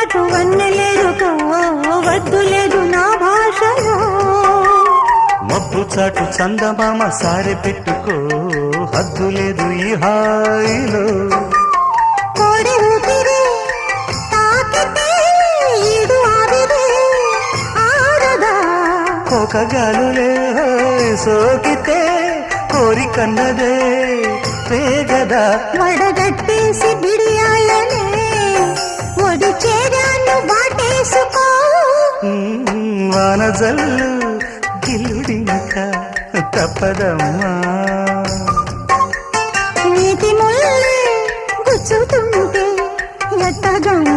చాటు వన్నెలేరుకో వద్దు లేదు నా భాషలో మబ్బు చాటు చందమామ సారె పెట్టుకో హద్దు లేదు ఈ హాయిలో కోడి ఊపిరి తాకితే ఈడు ఆవిరి ఆరదా కోకగాలులే సోకితే కోరికన్నదే పేగదా వడగట్టేసి బిడియాలనే ఒడి చేరాను వాటేసుకో వానజల్లు గిల్లుడింక తప్పదమ్మా నీతి ముల్లే గుచ్చుతుంటే ఎట్టగమ్మా